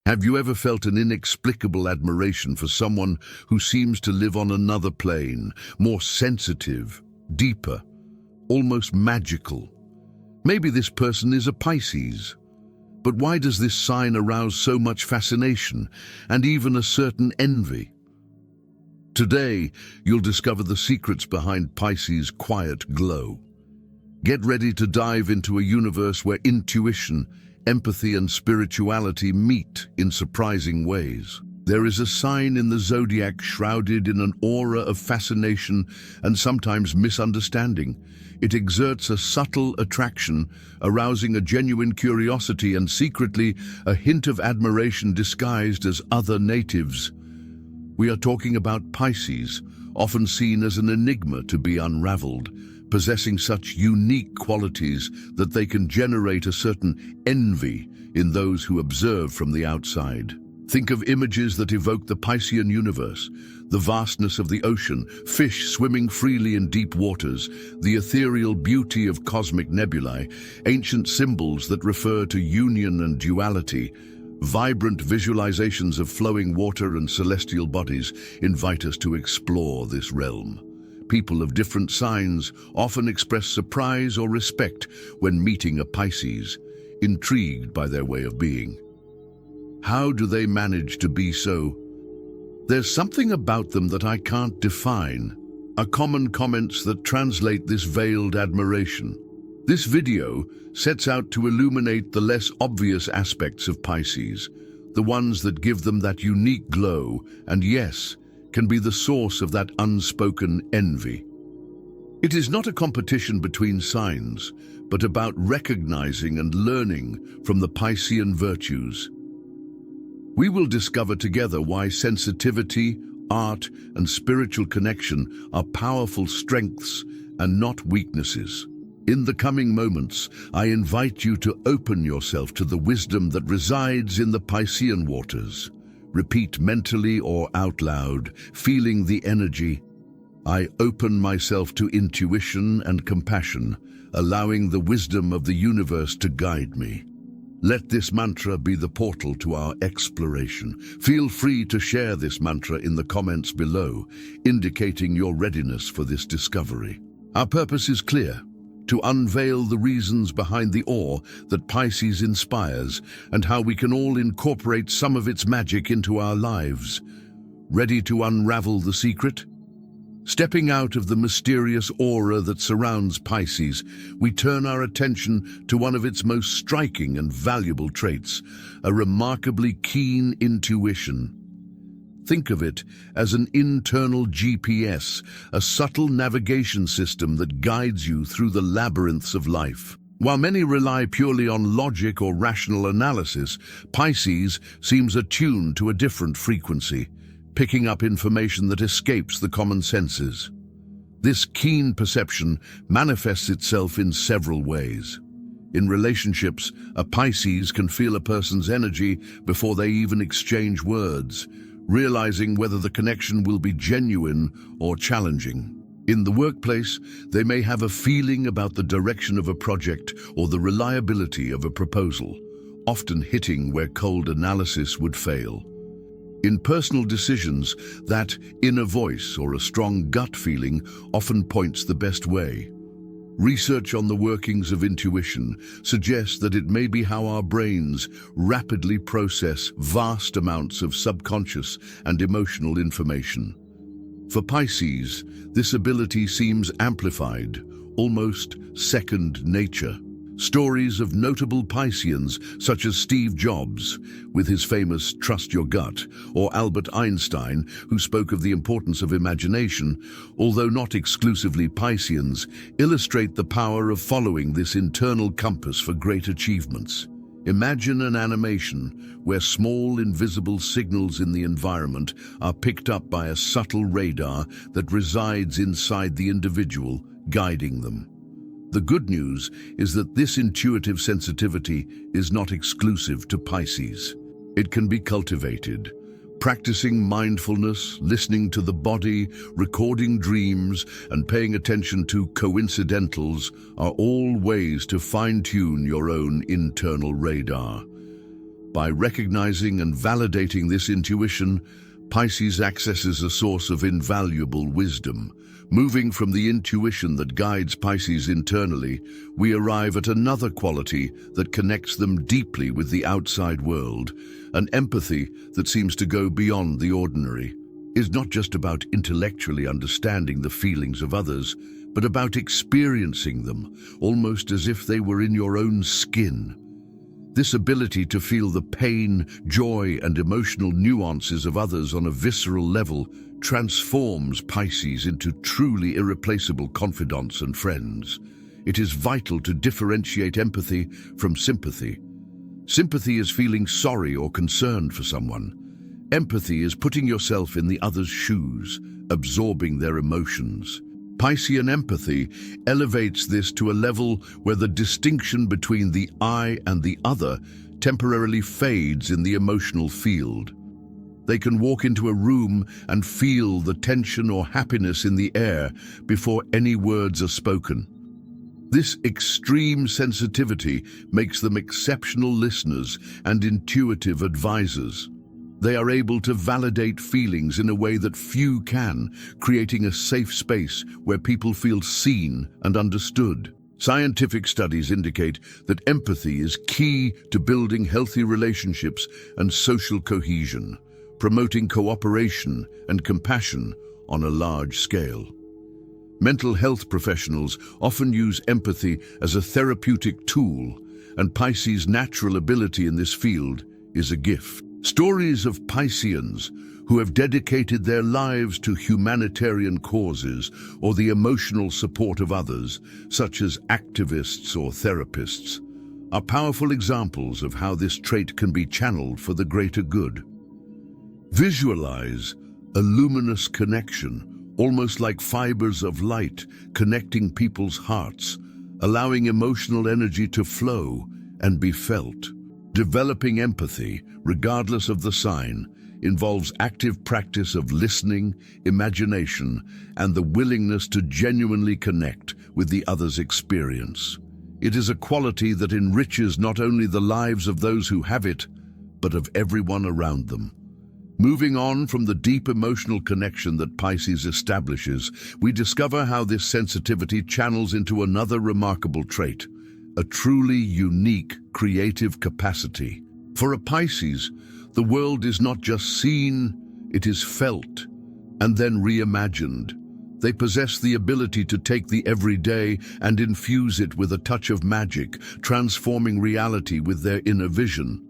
Have you ever felt an inexplicable admiration for someone who seems to live on another plane, more sensitive, deeper, almost magical? Maybe this person is a Pisces. But why does this sign arouse so much fascination and even a certain envy? Today, you'll discover the secrets behind Pisces' quiet glow. Get ready to dive into a universe where intuition, empathy and spirituality meet in surprising ways. There is a sign in the zodiac shrouded in an aura of fascination and sometimes misunderstanding. It exerts a subtle attraction, arousing a genuine curiosity and secretly a hint of admiration disguised as other natives. We are talking about Pisces, often seen as an enigma to be unraveled, possessing such unique qualities that they can generate a certain envy in those who observe from the outside. Think of images that evoke the Piscean universe, the vastness of the ocean, fish swimming freely in deep waters, the ethereal beauty of cosmic nebulae, ancient symbols that refer to union and duality. Vibrant visualizations of flowing water and celestial bodies invite us to explore this realm. People of different signs often express surprise or respect when meeting a Pisces, intrigued by their way of being. How do they manage to be so? There's something about them that I can't define, are common comments that translate this veiled admiration. This video sets out to illuminate the less obvious aspects of Pisces, the ones that give them that unique glow and, yes, can be the source of that unspoken envy. It is not a competition between signs, but about recognizing and learning from the Piscean virtues. We will discover together why sensitivity, art, and spiritual connection are powerful strengths and not weaknesses. In the coming moments, I invite you to open yourself to the wisdom that resides in the Piscean waters. Repeat mentally or out loud, feeling the energy. I open myself to intuition and compassion, allowing the wisdom of the universe to guide me. Let this mantra be the portal to our exploration. Feel free to share this mantra in the comments below, indicating your readiness for this discovery. Our purpose is clear: to unveil the reasons behind the awe that Pisces inspires and how we can all incorporate some of its magic into our lives. Ready to unravel the secret? Stepping out of the mysterious aura that surrounds Pisces, we turn our attention to one of its most striking and valuable traits, a remarkably keen intuition. Think of it as an internal GPS, a subtle navigation system that guides you through the labyrinths of life. While many rely purely on logic or rational analysis, Pisces seems attuned to a different frequency, picking up information that escapes the common senses. This keen perception manifests itself in several ways. In relationships, a Pisces can feel a person's energy before they even exchange words, realizing whether the connection will be genuine or challenging. In the workplace, they may have a feeling about the direction of a project or the reliability of a proposal, often hitting where cold analysis would fail. In personal decisions, that inner voice or a strong gut feeling often points the best way. Research on the workings of intuition suggests that it may be how our brains rapidly process vast amounts of subconscious and emotional information. For Pisces, this ability seems amplified, almost second nature. Stories of notable Pisceans, such as Steve Jobs, with his famous "Trust Your Gut," or Albert Einstein, who spoke of the importance of imagination, although not exclusively Pisceans, illustrate the power of following this internal compass for great achievements. Imagine an animation where small invisible signals in the environment are picked up by a subtle radar that resides inside the individual, guiding them. The good news is that this intuitive sensitivity is not exclusive to Pisces. It can be cultivated. Practicing mindfulness, listening to the body, recording dreams, and paying attention to coincidentals are all ways to fine-tune your own internal radar. By recognizing and validating this intuition, Pisces accesses a source of invaluable wisdom. Moving from the intuition that guides Pisces internally, we arrive at another quality that connects them deeply with the outside world, an empathy that seems to go beyond the ordinary. Is not just about intellectually understanding the feelings of others, but about experiencing them, almost as if they were in your own skin. This ability to feel the pain, joy, and emotional nuances of others on a visceral level transforms Pisces into truly irreplaceable confidants and friends. It is vital to differentiate empathy from sympathy. Sympathy is feeling sorry or concerned for someone. Empathy is putting yourself in the other's shoes, absorbing their emotions. Piscean empathy elevates this to a level where the distinction between the I and the other temporarily fades in the emotional field. They can walk into a room and feel the tension or happiness in the air before any words are spoken. This extreme sensitivity makes them exceptional listeners and intuitive advisors. They are able to validate feelings in a way that few can, creating a safe space where people feel seen and understood. Scientific studies indicate that empathy is key to building healthy relationships and social cohesion, promoting cooperation and compassion on a large scale. Mental health professionals often use empathy as a therapeutic tool, and Pisces' natural ability in this field is a gift. Stories of Pisceans who have dedicated their lives to humanitarian causes or the emotional support of others, such as activists or therapists, are powerful examples of how this trait can be channeled for the greater good. Visualize a luminous connection, almost like fibers of light connecting people's hearts, allowing emotional energy to flow and be felt. Developing empathy, regardless of the sign, involves active practice of listening, imagination, and the willingness to genuinely connect with the other's experience. It is a quality that enriches not only the lives of those who have it, but of everyone around them. Moving on from the deep emotional connection that Pisces establishes, we discover how this sensitivity channels into another remarkable trait, a truly unique creative capacity. For a Pisces, the world is not just seen, it is felt, and then reimagined. They possess the ability to take the everyday and infuse it with a touch of magic, transforming reality with their inner vision.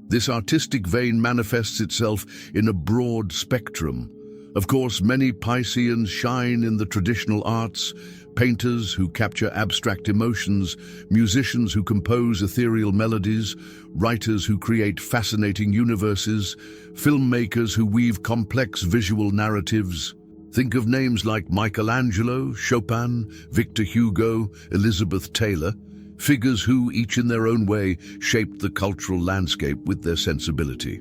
This artistic vein manifests itself in a broad spectrum. Of course, many Pisceans shine in the traditional arts, painters who capture abstract emotions, musicians who compose ethereal melodies, writers who create fascinating universes, filmmakers who weave complex visual narratives. Think of names like Michelangelo, Chopin, Victor Hugo, Elizabeth Taylor, figures who, each in their own way, shaped the cultural landscape with their sensibility.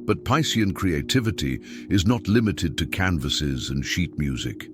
But Piscean creativity is not limited to canvases and sheet music.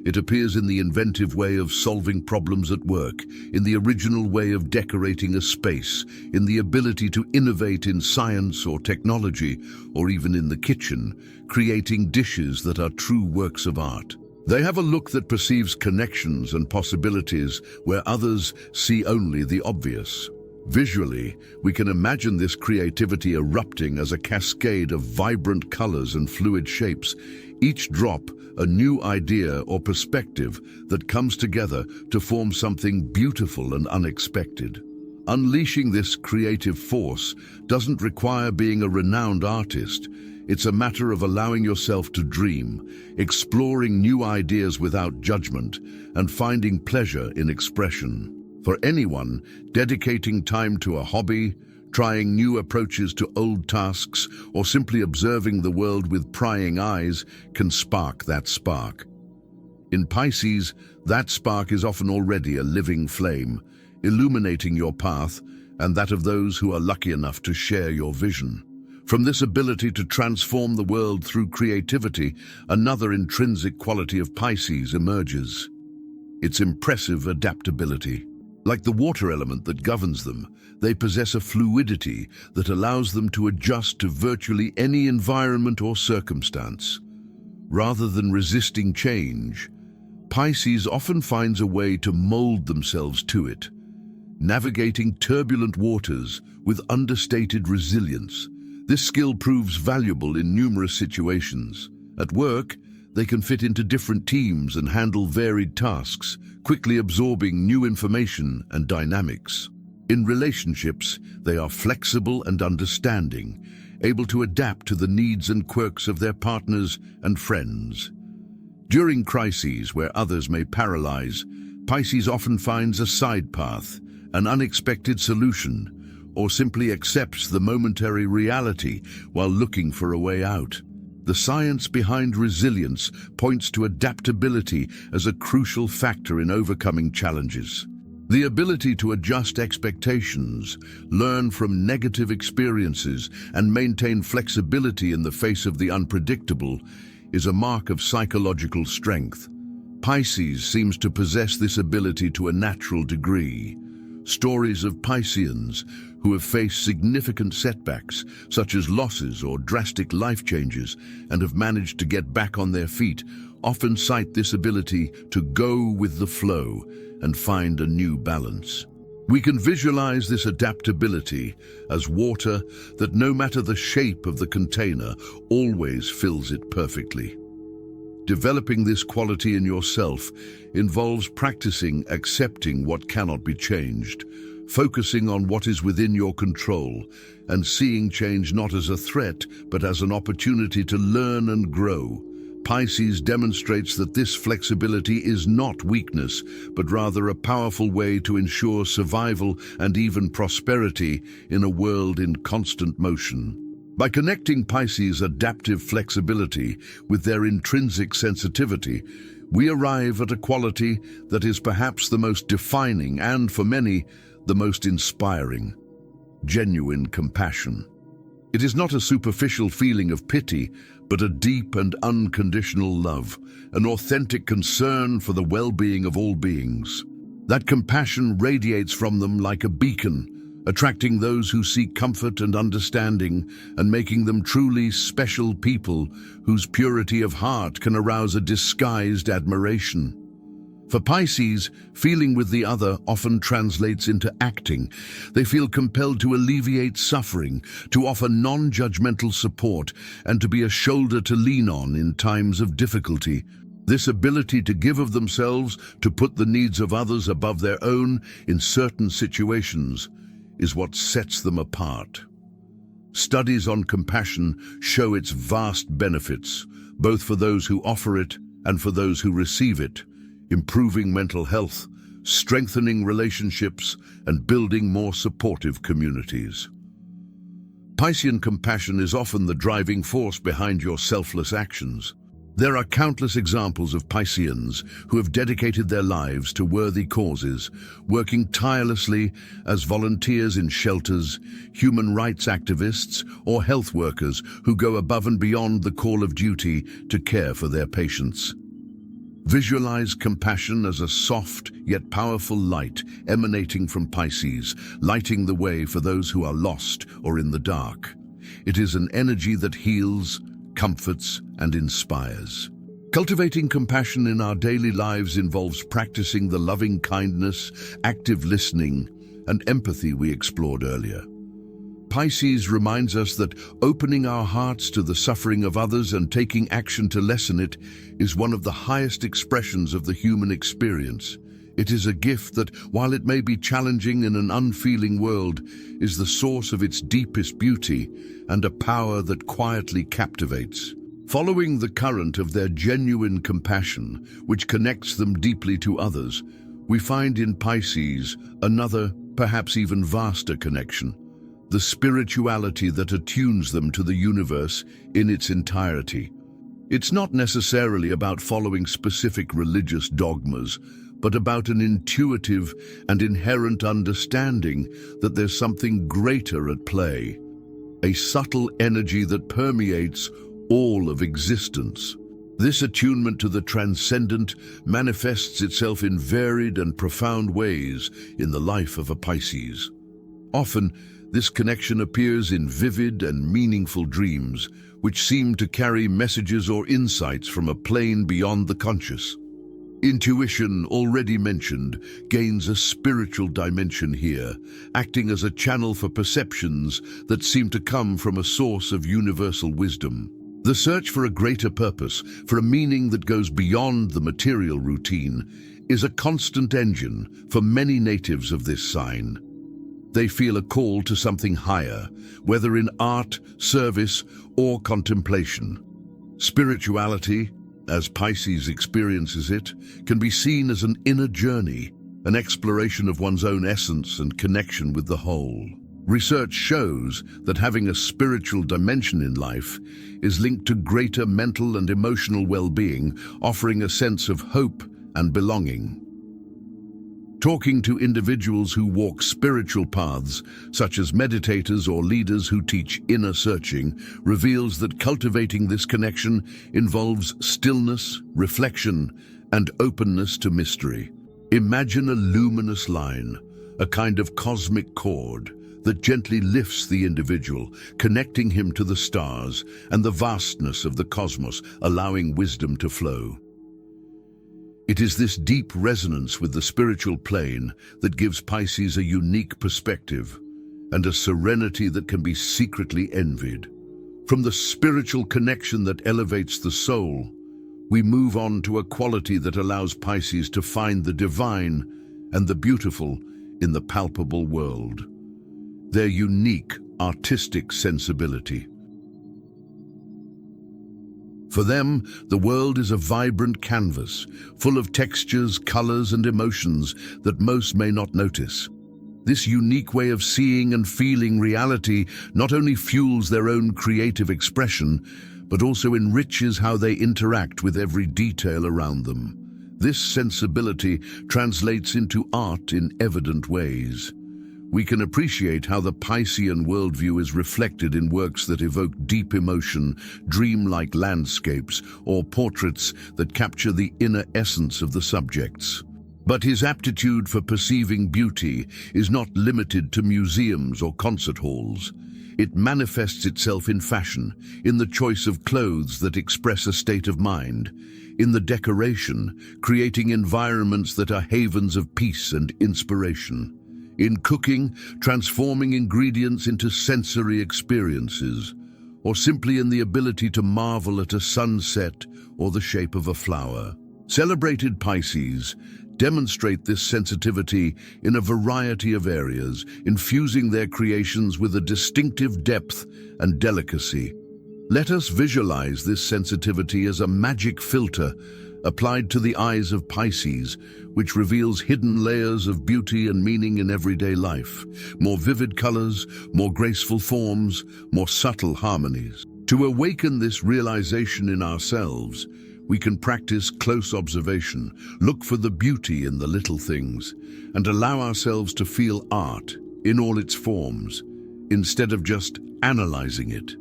It appears in the inventive way of solving problems at work, in the original way of decorating a space, in the ability to innovate in science or technology, or even in the kitchen, creating dishes that are true works of art. They have a look that perceives connections and possibilities where others see only the obvious. Visually, we can imagine this creativity erupting as a cascade of vibrant colors and fluid shapes, each drop a new idea or perspective that comes together to form something beautiful and unexpected. Unleashing this creative force doesn't require being a renowned artist. It's a matter of allowing yourself to dream, exploring new ideas without judgment, and finding pleasure in expression. For anyone, dedicating time to a hobby, trying new approaches to old tasks, or simply observing the world with prying eyes can spark that spark. In Pisces, that spark is often already a living flame, illuminating your path and that of those who are lucky enough to share your vision. From this ability to transform the world through creativity, another intrinsic quality of Pisces emerges: its impressive adaptability. Like the water element that governs them, they possess a fluidity that allows them to adjust to virtually any environment or circumstance. Rather than resisting change, Pisces often finds a way to mold themselves to it, navigating turbulent waters with understated resilience. This skill proves valuable in numerous situations. At work, they can fit into different teams and handle varied tasks, quickly absorbing new information and dynamics. In relationships, they are flexible and understanding, able to adapt to the needs and quirks of their partners and friends. During crises where others may paralyze, Pisces often finds a side path, an unexpected solution, or simply accepts the momentary reality while looking for a way out. The science behind resilience points to adaptability as a crucial factor in overcoming challenges. The ability to adjust expectations, learn from negative experiences, and maintain flexibility in the face of the unpredictable is a mark of psychological strength. Pisces seems to possess this ability to a natural degree. Stories of Pisceans who have faced significant setbacks, such as losses or drastic life changes, and have managed to get back on their feet, often cite this ability to go with the flow and find a new balance. We can visualize this adaptability as water that, no matter the shape of the container, always fills it perfectly. Developing this quality in yourself involves practicing accepting what cannot be changed, focusing on what is within your control, and seeing change not as a threat but as an opportunity to learn and grow. Pisces demonstrates that this flexibility is not weakness, but rather a powerful way to ensure survival and even prosperity in a world in constant motion. By connecting Pisces' adaptive flexibility with their intrinsic sensitivity, we arrive at a quality that is perhaps the most defining and, for many, the most inspiring: genuine compassion. It is not a superficial feeling of pity, but a deep and unconditional love, an authentic concern for the well-being of all beings. That compassion radiates from them like a beacon, attracting those who seek comfort and understanding, and making them truly special people whose purity of heart can arouse a disguised admiration. For Pisces, feeling with the other often translates into acting. They feel compelled to alleviate suffering, to offer non-judgmental support, and to be a shoulder to lean on in times of difficulty. This ability to give of themselves, to put the needs of others above their own in certain situations, is what sets them apart. Studies on compassion show its vast benefits, both for those who offer it and for those who receive it, improving mental health, strengthening relationships, and building more supportive communities. Piscean compassion is often the driving force behind your selfless actions. There are countless examples of Pisceans who have dedicated their lives to worthy causes, working tirelessly as volunteers in shelters, human rights activists, or health workers who go above and beyond the call of duty to care for their patients. Visualize compassion as a soft yet powerful light emanating from Pisces, lighting the way for those who are lost or in the dark. It is an energy that heals, comforts, and inspires. Cultivating compassion in our daily lives involves practicing the loving kindness, active listening, and empathy we explored earlier. Pisces reminds us that opening our hearts to the suffering of others and taking action to lessen it is one of the highest expressions of the human experience. It is a gift that, while it may be challenging in an unfeeling world, is the source of its deepest beauty and a power that quietly captivates. Following the current of their genuine compassion, which connects them deeply to others, we find in Pisces another, perhaps even vaster connection: the spirituality that attunes them to the universe in its entirety. It's not necessarily about following specific religious dogmas, but about an intuitive and inherent understanding that there's something greater at play, a subtle energy that permeates all of existence. This attunement to the transcendent manifests itself in varied and profound ways in the life of a Pisces. Often, this connection appears in vivid and meaningful dreams, which seem to carry messages or insights from a plane beyond the conscious. Intuition, already mentioned, gains a spiritual dimension here, acting as a channel for perceptions that seem to come from a source of universal wisdom. The search for a greater purpose, for a meaning that goes beyond the material routine, is a constant engine for many natives of this sign. They feel a call to something higher, whether in art, service, or contemplation. Spirituality, as Pisces experiences it, can be seen as an inner journey, an exploration of one's own essence and connection with the whole. Research shows that having a spiritual dimension in life is linked to greater mental and emotional well-being, offering a sense of hope and belonging. Talking to individuals who walk spiritual paths, such as meditators or leaders who teach inner searching, reveals that cultivating this connection involves stillness, reflection, and openness to mystery. Imagine a luminous line, a kind of cosmic cord, that gently lifts the individual, connecting him to the stars and the vastness of the cosmos, allowing wisdom to flow. It is this deep resonance with the spiritual plane that gives Pisces a unique perspective and a serenity that can be secretly envied. From the spiritual connection that elevates the soul, we move on to a quality that allows Pisces to find the divine and the beautiful in the palpable world. Their unique artistic sensibility. For them, the world is a vibrant canvas, full of textures, colors, and emotions that most may not notice. This unique way of seeing and feeling reality not only fuels their own creative expression, but also enriches how they interact with every detail around them. This sensibility translates into art in evident ways. We can appreciate how the Piscean worldview is reflected in works that evoke deep emotion, dreamlike landscapes, or portraits that capture the inner essence of the subjects. But his aptitude for perceiving beauty is not limited to museums or concert halls. It manifests itself in fashion, in the choice of clothes that express a state of mind, in the decoration, creating environments that are havens of peace and inspiration. In cooking, transforming ingredients into sensory experiences, or simply in the ability to marvel at a sunset or the shape of a flower. Celebrated Pisces demonstrate this sensitivity in a variety of areas, infusing their creations with a distinctive depth and delicacy. Let us visualize this sensitivity as a magic filter applied to the eyes of Pisces, which reveals hidden layers of beauty and meaning in everyday life. More vivid colors, more graceful forms, more subtle harmonies. To awaken this realization in ourselves, we can practice close observation, look for the beauty in the little things, and allow ourselves to feel art in all its forms, instead of just analyzing it.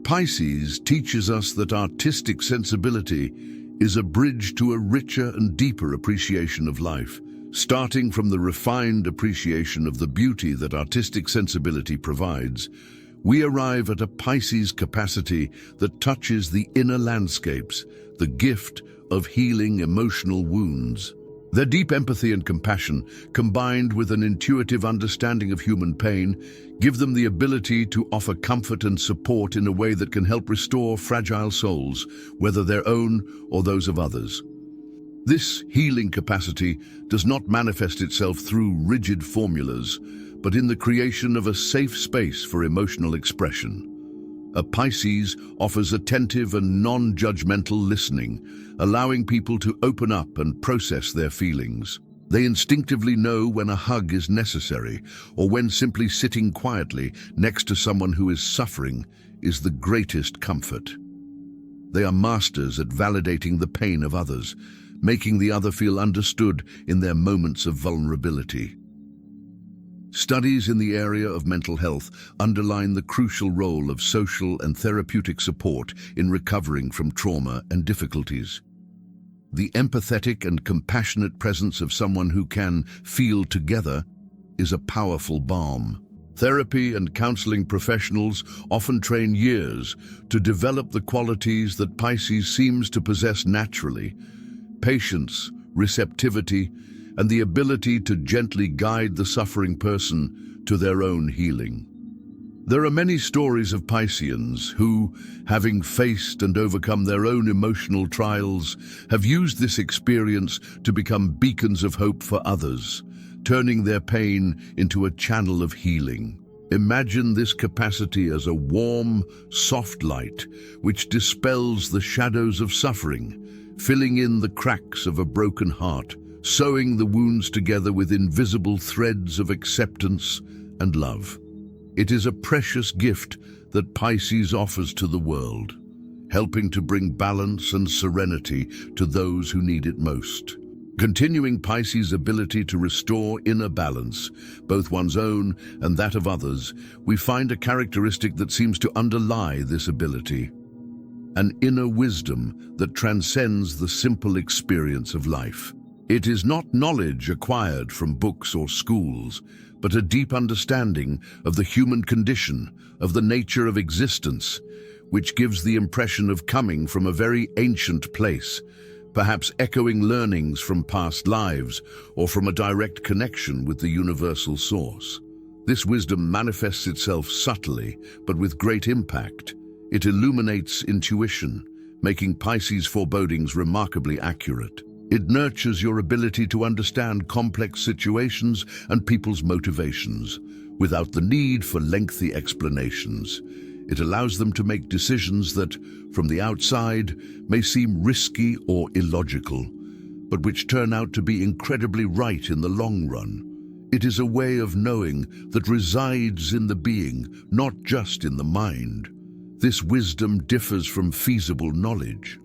Pisces teaches us that artistic sensibility is a bridge to a richer and deeper appreciation of life. Starting from the refined appreciation of the beauty that artistic sensibility provides, we arrive at a Pisces capacity that touches the inner landscapes, the gift of healing emotional wounds. Their deep empathy and compassion, combined with an intuitive understanding of human pain, give them the ability to offer comfort and support in a way that can help restore fragile souls, whether their own or those of others. This healing capacity does not manifest itself through rigid formulas, but in the creation of a safe space for emotional expression. A Pisces offers attentive and non-judgmental listening, allowing people to open up and process their feelings. They instinctively know when a hug is necessary, or when simply sitting quietly next to someone who is suffering is the greatest comfort. They are masters at validating the pain of others, making the other feel understood in their moments of vulnerability. Studies in the area of mental health underline the crucial role of social and therapeutic support in recovering from trauma and difficulties. The empathetic and compassionate presence of someone who can feel together is a powerful balm. Therapy and counseling professionals often train years to develop the qualities that Pisces seems to possess naturally: patience, receptivity, and the ability to gently guide the suffering person to their own healing. There are many stories of Pisceans who, having faced and overcome their own emotional trials, have used this experience to become beacons of hope for others, turning their pain into a channel of healing. Imagine this capacity as a warm, soft light which dispels the shadows of suffering, filling in the cracks of a broken heart, sewing the wounds together with invisible threads of acceptance and love. It is a precious gift that Pisces offers to the world, helping to bring balance and serenity to those who need it most. Continuing Pisces' ability to restore inner balance, both one's own and that of others, we find a characteristic that seems to underlie this ability: an inner wisdom that transcends the simple experience of life. It is not knowledge acquired from books or schools, but a deep understanding of the human condition, of the nature of existence, which gives the impression of coming from a very ancient place, perhaps echoing learnings from past lives or from a direct connection with the universal source. This wisdom manifests itself subtly, but with great impact. It illuminates intuition, making Pisces' forebodings remarkably accurate. It nurtures your ability to understand complex situations and people's motivations, without the need for lengthy explanations. It allows them to make decisions that, from the outside, may seem risky or illogical, but which turn out to be incredibly right in the long run. It is a way of knowing that resides in the being, not just in the mind. This wisdom differs from feasible knowledge.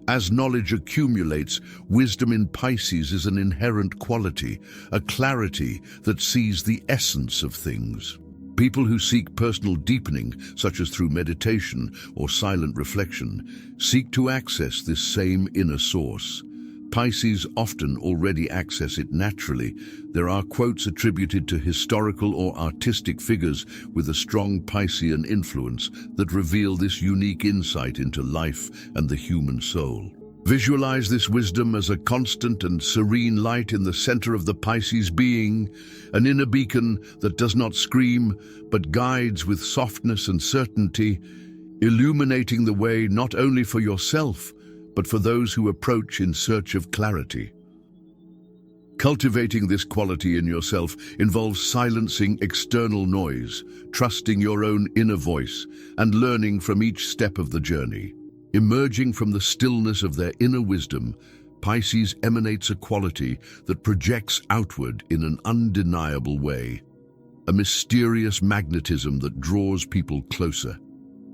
As knowledge accumulates, wisdom in Pisces is an inherent quality, a clarity that sees the essence of things. People who seek personal deepening, such as through meditation or silent reflection, seek to access this same inner source. Pisces often already access it naturally. There are quotes attributed to historical or artistic figures with a strong Piscean influence that reveal this unique insight into life and the human soul. Visualize this wisdom as a constant and serene light in the center of the Pisces being, an inner beacon that does not scream but guides with softness and certainty, illuminating the way not only for yourself but for those who approach in search of clarity. Cultivating this quality in yourself involves silencing external noise, trusting your own inner voice, and learning from each step of the journey. Emerging from the stillness of their inner wisdom, Pisces emanates a quality that projects outward in an undeniable way, a mysterious magnetism that draws people closer.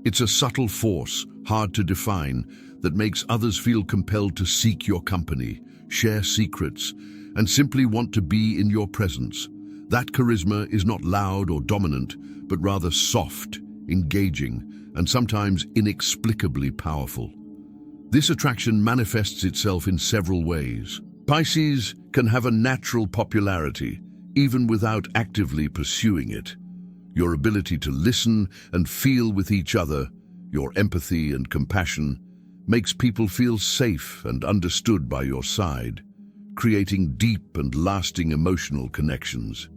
It's a subtle force, hard to define, that makes others feel compelled to seek your company, share secrets, and simply want to be in your presence. That charisma is not loud or dominant, but rather soft, engaging, and sometimes inexplicably powerful. This attraction manifests itself in several ways. Pisces can have a natural popularity, even without actively pursuing it. Your ability to listen and feel with each other, your empathy and compassion, makes people feel safe and understood by your side, creating deep and lasting emotional connections.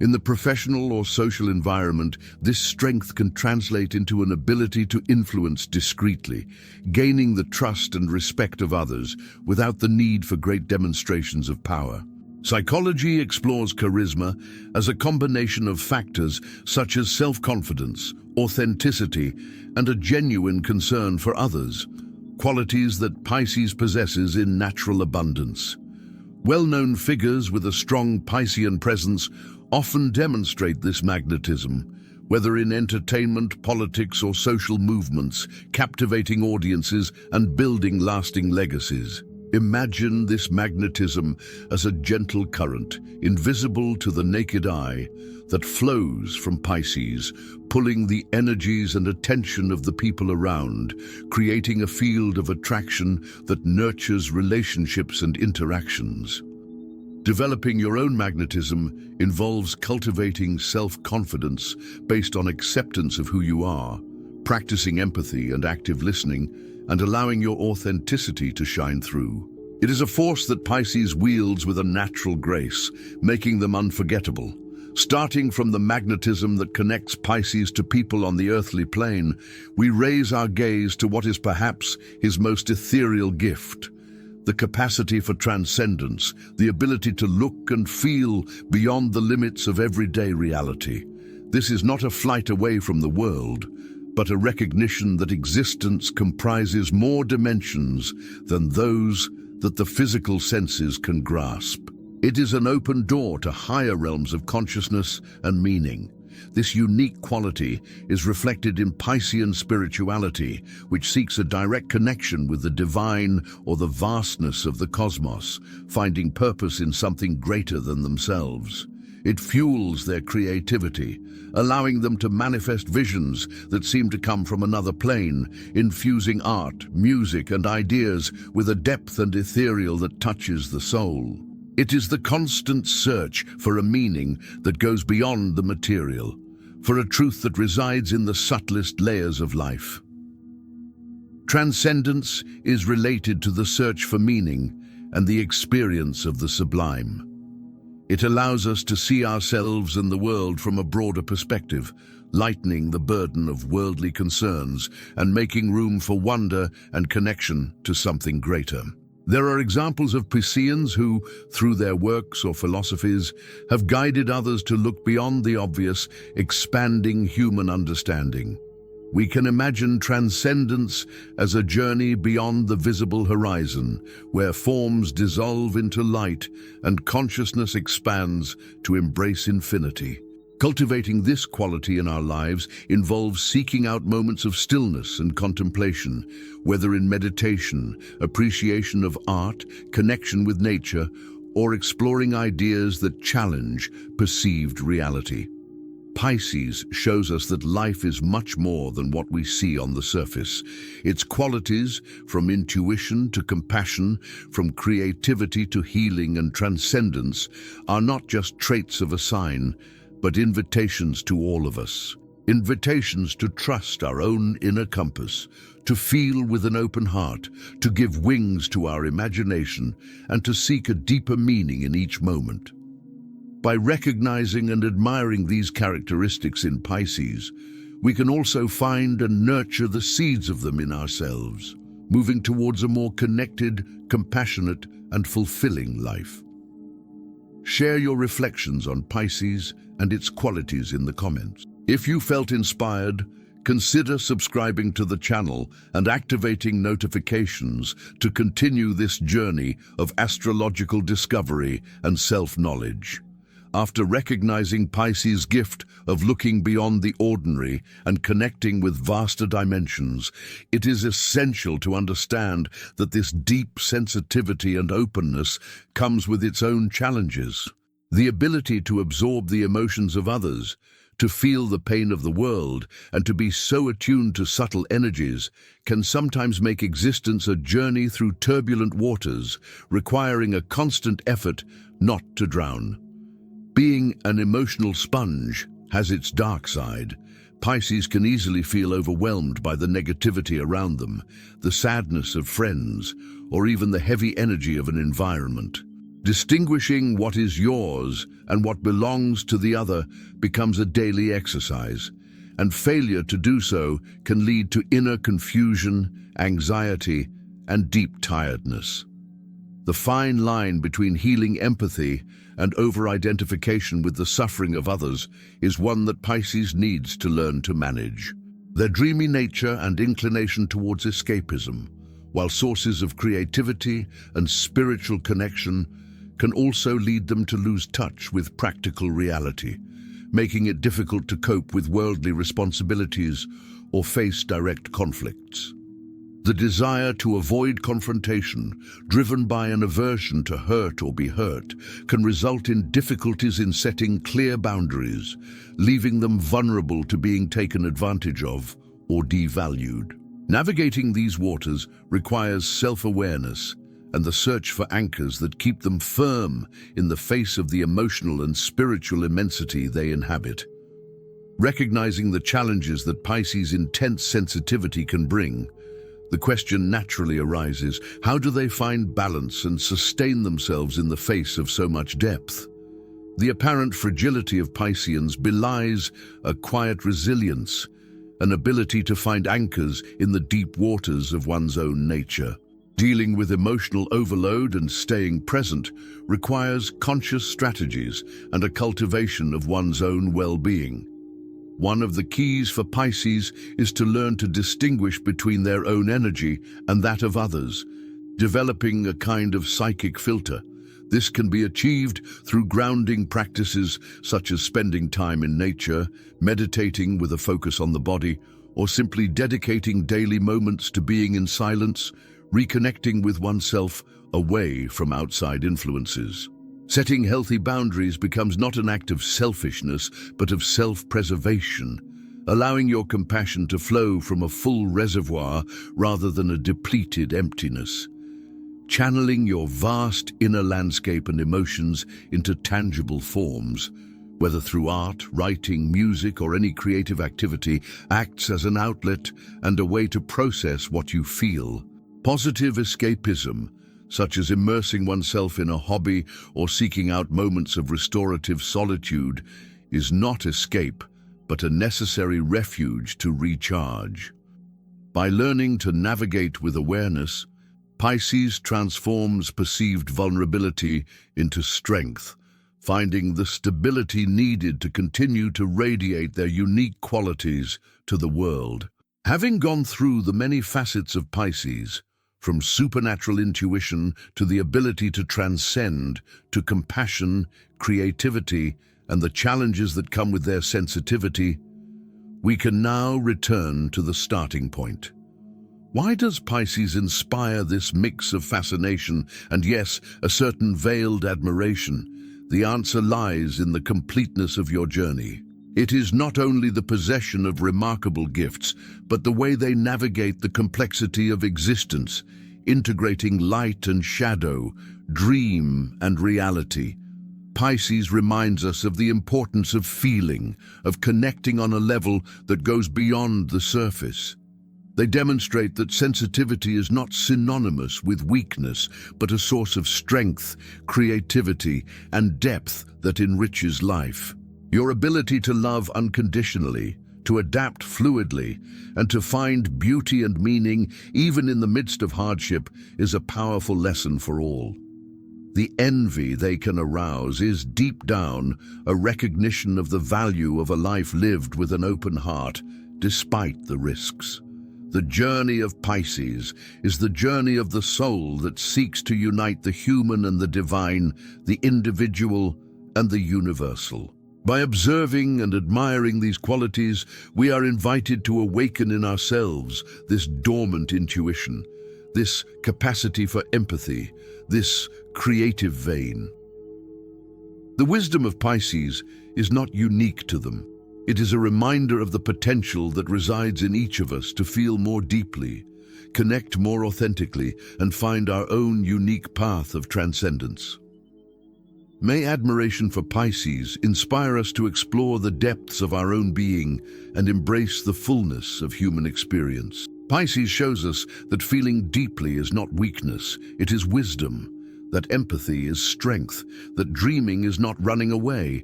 In the professional or social environment, this strength can translate into an ability to influence discreetly, gaining the trust and respect of others without the need for great demonstrations of power. Psychology explores charisma as a combination of factors such as self-confidence, authenticity, and a genuine concern for others, qualities that Pisces possesses in natural abundance. Well-known figures with a strong Piscean presence often demonstrate this magnetism, whether in entertainment, politics, or social movements, captivating audiences and building lasting legacies. Imagine this magnetism as a gentle current, invisible to the naked eye, that flows from Pisces, pulling the energies and attention of the people around, creating a field of attraction that nurtures relationships and interactions. Developing your own magnetism involves cultivating self-confidence based on acceptance of who you are, practicing empathy and active listening, and allowing your authenticity to shine through. It is a force that Pisces wields with a natural grace, making them unforgettable. Starting from the magnetism that connects Pisces to people on the earthly plane, we raise our gaze to what is perhaps his most ethereal gift: the capacity for transcendence, the ability to look and feel beyond the limits of everyday reality. This is not a flight away from the world, but a recognition that existence comprises more dimensions than those that the physical senses can grasp. It is an open door to higher realms of consciousness and meaning. This unique quality is reflected in Piscean spirituality, which seeks a direct connection with the divine or the vastness of the cosmos, finding purpose in something greater than themselves. It fuels their creativity, allowing them to manifest visions that seem to come from another plane, infusing art, music, and ideas with a depth and ethereal that touches the soul. It is the constant search for a meaning that goes beyond the material, for a truth that resides in the subtlest layers of life. Transcendence is related to the search for meaning and the experience of the sublime. It allows us to see ourselves and the world from a broader perspective, lightening the burden of worldly concerns and making room for wonder and connection to something greater. There are examples of Pisceans who, through their works or philosophies, have guided others to look beyond the obvious, expanding human understanding. We can imagine transcendence as a journey beyond the visible horizon, where forms dissolve into light and consciousness expands to embrace infinity. Cultivating this quality in our lives involves seeking out moments of stillness and contemplation, whether in meditation, appreciation of art, connection with nature, or exploring ideas that challenge perceived reality. Pisces shows us that life is much more than what we see on the surface. Its qualities, from intuition to compassion, from creativity to healing and transcendence, are not just traits of a sign, but invitations to all of us. Invitations to trust our own inner compass, to feel with an open heart, to give wings to our imagination, and to seek a deeper meaning in each moment. By recognizing and admiring these characteristics in Pisces, we can also find and nurture the seeds of them in ourselves, moving towards a more connected, compassionate, and fulfilling life. Share your reflections on Pisces and its qualities in the comments. If you felt inspired, consider subscribing to the channel and activating notifications to continue this journey of astrological discovery and self-knowledge. After recognizing Pisces' gift of looking beyond the ordinary and connecting with vaster dimensions, it is essential to understand that this deep sensitivity and openness comes with its own challenges. The ability to absorb the emotions of others, to feel the pain of the world, and to be so attuned to subtle energies can sometimes make existence a journey through turbulent waters, requiring a constant effort not to drown. Being an emotional sponge has its dark side. Pisces can easily feel overwhelmed by the negativity around them, the sadness of friends, or even the heavy energy of an environment. Distinguishing what is yours and what belongs to the other becomes a daily exercise, and failure to do so can lead to inner confusion, anxiety, and deep tiredness. The fine line between healing empathy and over-identification with the suffering of others is one that Pisces needs to learn to manage. Their dreamy nature and inclination towards escapism, while sources of creativity and spiritual connection, can also lead them to lose touch with practical reality, making it difficult to cope with worldly responsibilities or face direct conflicts. The desire to avoid confrontation, driven by an aversion to hurt or be hurt, can result in difficulties in setting clear boundaries, leaving them vulnerable to being taken advantage of or devalued. Navigating these waters requires self-awareness and the search for anchors that keep them firm in the face of the emotional and spiritual immensity they inhabit. Recognizing the challenges that Pisces' intense sensitivity can bring, the question naturally arises, how do they find balance and sustain themselves in the face of so much depth? The apparent fragility of Pisceans belies a quiet resilience, an ability to find anchors in the deep waters of one's own nature. Dealing with emotional overload and staying present requires conscious strategies and a cultivation of one's own well-being. One of the keys for Pisces is to learn to distinguish between their own energy and that of others, developing a kind of psychic filter. This can be achieved through grounding practices such as spending time in nature, meditating with a focus on the body, or simply dedicating daily moments to being in silence, reconnecting with oneself away from outside influences. Setting healthy boundaries becomes not an act of selfishness, but of self-preservation, allowing your compassion to flow from a full reservoir rather than a depleted emptiness. Channeling your vast inner landscape and emotions into tangible forms, whether through art, writing, music, or any creative activity, acts as an outlet and a way to process what you feel. Positive escapism, such as immersing oneself in a hobby or seeking out moments of restorative solitude, is not escape, but a necessary refuge to recharge. By learning to navigate with awareness, Pisces transforms perceived vulnerability into strength, finding the stability needed to continue to radiate their unique qualities to the world. Having gone through the many facets of Pisces, from supernatural intuition to the ability to transcend, to compassion, creativity, and the challenges that come with their sensitivity, we can now return to the starting point. Why does Pisces inspire this mix of fascination and, yes, a certain veiled admiration? The answer lies in the completeness of your journey. It is not only the possession of remarkable gifts, but the way they navigate the complexity of existence, integrating light and shadow, dream and reality. Pisces reminds us of the importance of feeling, of connecting on a level that goes beyond the surface. They demonstrate that sensitivity is not synonymous with weakness, but a source of strength, creativity, and depth that enriches life. Your ability to love unconditionally, to adapt fluidly, and to find beauty and meaning even in the midst of hardship is a powerful lesson for all. The envy they can arouse is deep down a recognition of the value of a life lived with an open heart, despite the risks. The journey of Pisces is the journey of the soul that seeks to unite the human and the divine, the individual and the universal. By observing and admiring these qualities, we are invited to awaken in ourselves this dormant intuition, this capacity for empathy, this creative vein. The wisdom of Pisces is not unique to them. It is a reminder of the potential that resides in each of us to feel more deeply, connect more authentically, and find our own unique path of transcendence. May admiration for Pisces inspire us to explore the depths of our own being and embrace the fullness of human experience. Pisces shows us that feeling deeply is not weakness, it is wisdom, that empathy is strength, that dreaming is not running away,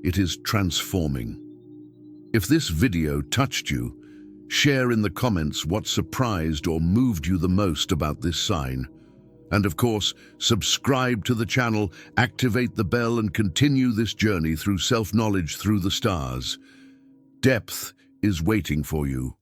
it is transforming. If this video touched you, share in the comments what surprised or moved you the most about this sign. And of course, subscribe to the channel, activate the bell, and continue this journey through self-knowledge through the stars. Depth is waiting for you.